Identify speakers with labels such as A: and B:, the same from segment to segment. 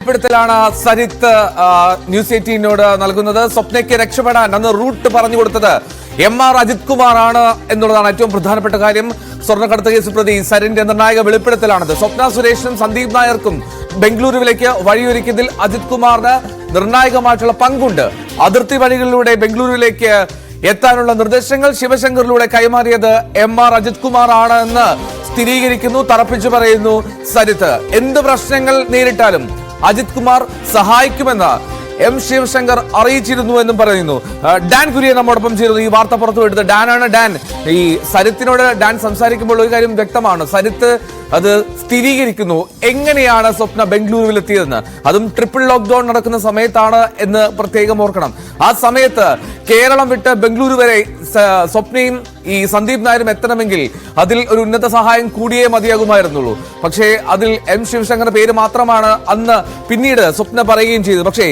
A: ാണ് സരിത്ത് ന്യൂസ് 18നോട് നൽകുന്നത്. സ്വപ്നയ്ക്ക് രക്ഷപ്പെടാൻ അന്ന് റൂട്ട് പറഞ്ഞു കൊടുത്തത് MR അജിത് കുമാർ ആണ് എന്നുള്ളതാണ് ഏറ്റവും പ്രധാനപ്പെട്ട കാര്യം. സ്വർണ്ണക്കടത്ത് കേസ് പ്രതി സരിന്റെ നിർണായക വെളിപ്പെടുത്തലാണത്. സ്വപ്ന സുരേഷിനും സന്ദീപ് നായർക്കും ബംഗളൂരുവിലേക്ക് വഴിയൊരുക്കിയതിൽ അജിത് കുമാറിന് നിർണായകമായിട്ടുള്ള പങ്കുണ്ട്. അതിർത്തി വഴികളിലൂടെ ബംഗളൂരുവിലേക്ക് എത്താനുള്ള നിർദ്ദേശങ്ങൾ ശിവശങ്കറിലൂടെ കൈമാറിയത് MR അജിത് കുമാർ ആണ് എന്ന് സ്ഥിരീകരിക്കുന്നു, തറപ്പിച്ചു പറയുന്നു സരിത്ത്. എന്ത് പ്രശ്നങ്ങൾ നേരിട്ടാലും അജിത് കുമാർ സഹായിക്കുമെന്ന് M ശിവശങ്കർ അറിയിച്ചിരുന്നു എന്നും പറയുന്നു. ഡാൻ കുര്യൻ നമ്മോടൊപ്പം ചേരുന്നു. ഈ വാർത്ത പുറത്തുവിട്ടത് ഡാനാണ്. ഡാൻ, ഈ സരിത്തിനോട് ഡാൻ സംസാരിക്കുമ്പോൾ ഒരു കാര്യം വ്യക്തമാണ്, സരിത്ത് അത് സ്ഥിരീകരിക്കുന്നു. എങ്ങനെയാണ് സ്വപ്ന ബംഗളൂരുവിലെത്തിയതെന്ന്, അതും ട്രിപ്പിൾ ലോക്ക്ഡൌൺ നടക്കുന്ന സമയത്താണ് എന്ന് പ്രത്യേകം ഓർക്കണം. ആ സമയത്ത് കേരളം വിട്ട് ബംഗളൂരു വരെ സ്വപ്നയും ഈ സന്ദീപ് നായരും എത്തണമെങ്കിൽ അതിൽ ഒരു ഉന്നത സഹായം കൂടിയേ മതിയാകുമായിരുന്നുള്ളൂ. പക്ഷേ അതിൽ M ശിവശങ്കറിന്റെ പേര് മാത്രമാണ് അന്ന് പിന്നീട് സ്വപ്ന പറയുകയും ചെയ്തത്. പക്ഷേ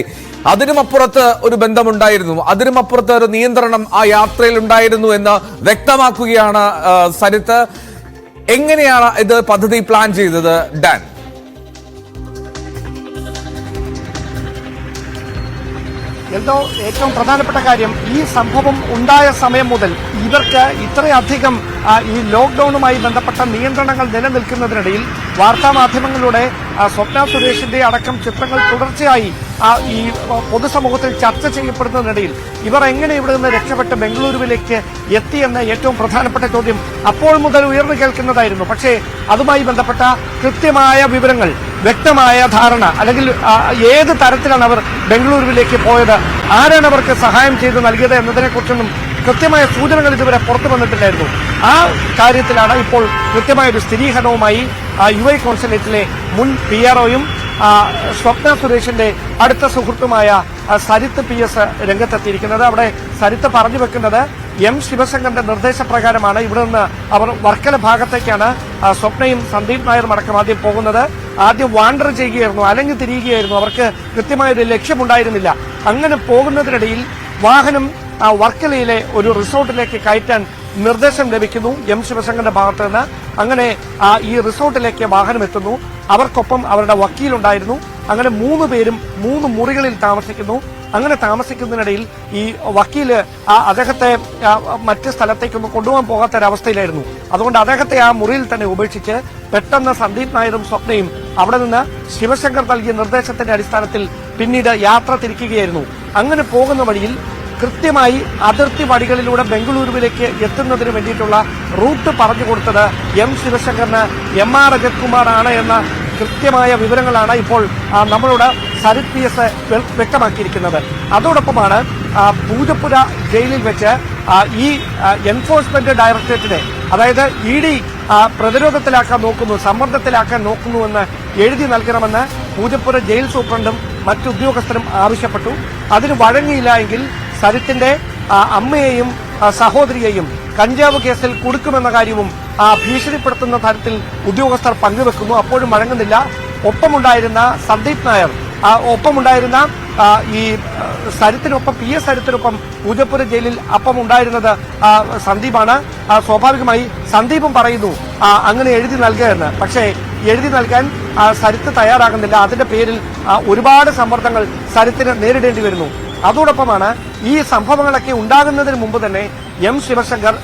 A: അതിനുമപ്പുറത്ത് ഒരു ബന്ധമുണ്ടായിരുന്നു, അതിനുമപ്പുറത്ത് ഒരു നിയന്ത്രണം ആ യാത്രയിൽ ഉണ്ടായിരുന്നു എന്ന് വ്യക്തമാക്കുകയാണ് സരിത്ത്. എങ്ങനെയാണ് ഇത് പദ്ധതി പ്ലാൻ ചെയ്തത് ഡാൻ?
B: എന്തോ ഏറ്റവും പ്രധാനപ്പെട്ട കാര്യം, ഈ സംഭവം ഉണ്ടായ സമയം മുതൽ ഇവർക്ക് ഇത്രയധികം ഈ ലോക്ക്ഡൌണുമായി ബന്ധപ്പെട്ട നിയന്ത്രണങ്ങൾ നിലനിൽക്കുന്നതിനിടയിൽ വാർത്താമാധ്യമങ്ങളിലൂടെ സ്വപ്ന സുരേഷിന്റെ അടക്കം ചിത്രങ്ങൾ തുടർച്ചയായി ഈ പൊതുസമൂഹത്തിൽ ചർച്ച ചെയ്യപ്പെടുന്നതിനിടയിൽ ഇവർ എങ്ങനെ ഇവിടെ നിന്ന് രക്ഷപ്പെട്ട് ബംഗളൂരുവിലേക്ക് എത്തിയെന്ന ഏറ്റവും പ്രധാനപ്പെട്ട ചോദ്യം അപ്പോൾ മുതൽ ഉയർന്നു കേൾക്കുന്നതായിരുന്നു. പക്ഷേ അതുമായി ബന്ധപ്പെട്ട കൃത്യമായ വിവരങ്ങൾ, വ്യക്തമായ ധാരണ, അല്ലെങ്കിൽ ഏത് തരത്തിലാണ് അവർ ബംഗളൂരുവിലേക്ക് പോയത്, ആരാണ് അവർക്ക് സഹായം ചെയ്ത് നൽകിയത് എന്നതിനെക്കുറിച്ചൊന്നും കൃത്യമായ സൂചനകൾ ഇതുവരെ പുറത്തു വന്നിട്ടില്ലായിരുന്നു. ആ കാര്യത്തിലാണ് ഇപ്പോൾ കൃത്യമായൊരു സ്ഥിരീകരണവുമായി UAE കോൺസുലേറ്റിലെ മുൻ PROയും സ്വപ്ന സുരേഷിന്റെ അടുത്ത സുഹൃത്തുമായ സരിത്ത് PS രംഗത്തെത്തിയിരിക്കുന്നത്. അവിടെ സരിത്ത് പറഞ്ഞു വെക്കുന്നത് M ശിവശങ്കറിന്റെ നിർദ്ദേശപ്രകാരമാണ് ഇവിടെ നിന്ന് അവർ വർക്കല ഭാഗത്തേക്കാണ് സ്വപ്നയും സന്ദീപ് നായരും അടക്കം ആദ്യം പോകുന്നത്. ആദ്യം വാണ്ടർ ചെയ്യുകയായിരുന്നു, അലഞ്ഞു തിരിയുകയായിരുന്നു, അവർക്ക് കൃത്യമായൊരു ലക്ഷ്യമുണ്ടായിരുന്നില്ല. അങ്ങനെ പോകുന്നതിനിടയിൽ വാഹനം വർക്കലയിലെ ഒരു റിസോർട്ടിലേക്ക് കയറ്റാൻ നിർദ്ദേശം ലഭിക്കുന്നു M ശിവശങ്കറിന്റെ ഭാഗത്ത് നിന്ന്. അങ്ങനെ ഈ റിസോർട്ടിലേക്ക് വാഹനം എത്തുന്നു. അവർക്കൊപ്പം അവരുടെ വക്കീലുണ്ടായിരുന്നു. അങ്ങനെ 3 പേരും 3 മുറികളിൽ താമസിക്കുന്നു. അങ്ങനെ താമസിക്കുന്നതിനിടയിൽ ഈ വക്കീല് അദ്ദേഹത്തെ മറ്റ് സ്ഥലത്തേക്കൊന്നും കൊണ്ടുപോകാൻ പോകാത്തൊരവസ്ഥയിലായിരുന്നു. അതുകൊണ്ട് അദ്ദേഹത്തെ ആ മുറിയിൽ തന്നെ ഉപേക്ഷിച്ച് പെട്ടെന്ന് സന്ദീപ് നായരും സ്വപ്നയും അവിടെ നിന്ന് ശിവശങ്കർ നൽകിയ നിർദ്ദേശത്തിന്റെ അടിസ്ഥാനത്തിൽ പിന്നീട് യാത്ര തിരിക്കുകയായിരുന്നു. അങ്ങനെ പോകുന്ന വഴിയിൽ കൃത്യമായി അതിർത്തി വഴികളിലൂടെ ബംഗളൂരുവിലേക്ക് എത്തുന്നതിന് വേണ്ടിയിട്ടുള്ള റൂട്ട് പറഞ്ഞു കൊടുത്തത് M ശിവശങ്കറിന് MR അജിത് കുമാർ ആണ് എന്ന കൃത്യമായ വിവരങ്ങളാണ് ഇപ്പോൾ നമ്മളോട് സരിത്ത് PS വ്യക്തമാക്കിയിരിക്കുന്നത്. അതോടൊപ്പമാണ് പൂജപ്പുര ജയിലിൽ വെച്ച് ഈ എൻഫോഴ്സ്മെന്റ് ഡയറക്ടറേറ്റിനെ, അതായത് ED പ്രതിരോധത്തിലാക്കാൻ നോക്കുന്നു, സമ്മർദ്ദത്തിലാക്കാൻ നോക്കുന്നുവെന്ന് എഴുതി നൽകണമെന്ന് പൂജപ്പുര ജയിൽ സൂപ്രണ്ടും മറ്റുദ്യോഗസ്ഥരും ആവശ്യപ്പെട്ടു. അതിന് വഴങ്ങിയില്ല എങ്കിൽ സരിത്തിന്റെ അമ്മയെയും സഹോദരിയെയും കഞ്ചാവ് കേസിൽ കുടുക്കുമെന്ന കാര്യവും ഭീഷണിപ്പെടുത്തുന്ന തരത്തിൽ ഉദ്യോഗസ്ഥർ പങ്കുവെക്കുന്നു. അപ്പോഴും വഴങ്ങുന്നില്ല. ഒപ്പമുണ്ടായിരുന്ന സന്ദീപ് നായർ, ഒപ്പമുണ്ടായിരുന്ന ഈ സരിത്തിനൊപ്പം PS സരിത്തിനൊപ്പം പൂജപ്പുര ജയിലിൽ അപ്പം ഉണ്ടായിരുന്നത് സന്ദീപാണ്. സ്വാഭാവികമായി സന്ദീപും പറയുന്നു അങ്ങനെ എഴുതി നൽകുക എന്ന്. പക്ഷേ എഴുതി നൽകാൻ സരിത്ത് തയ്യാറാകുന്നില്ല. അതിന്റെ പേരിൽ ഒരുപാട് സമ്മർദ്ദങ്ങൾ സരിത്തിന് നേരിടേണ്ടി വരുന്നു. അതോടൊപ്പമാണ് ഈ സംഭവങ്ങളൊക്കെ ഉണ്ടാകുന്നതിന് മുമ്പ് തന്നെ M ശിവശങ്കർ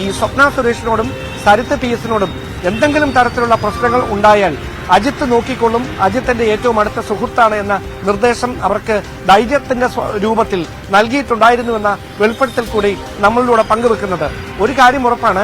B: ഈ സ്വപ്ന സുരേഷിനോടും സരിത്ത് PS-നോടും എന്തെങ്കിലും തരത്തിലുള്ള പ്രശ്നങ്ങൾ ഉണ്ടായാൽ അജിത്ത് നോക്കിക്കൊള്ളും, അജിത്തിന്റെ ഏറ്റവും അടുത്ത സുഹൃത്താണ് എന്ന നിർദ്ദേശം അവർക്ക് ധൈര്യത്തിന്റെ രൂപത്തിൽ നൽകിയിട്ടുണ്ടായിരുന്നുവെന്ന വെളിപ്പെടുത്തൽ കൂടി നമ്മളിലൂടെ പങ്കുവെക്കുന്നത്. ഒരു കാര്യം ഉറപ്പാണ്,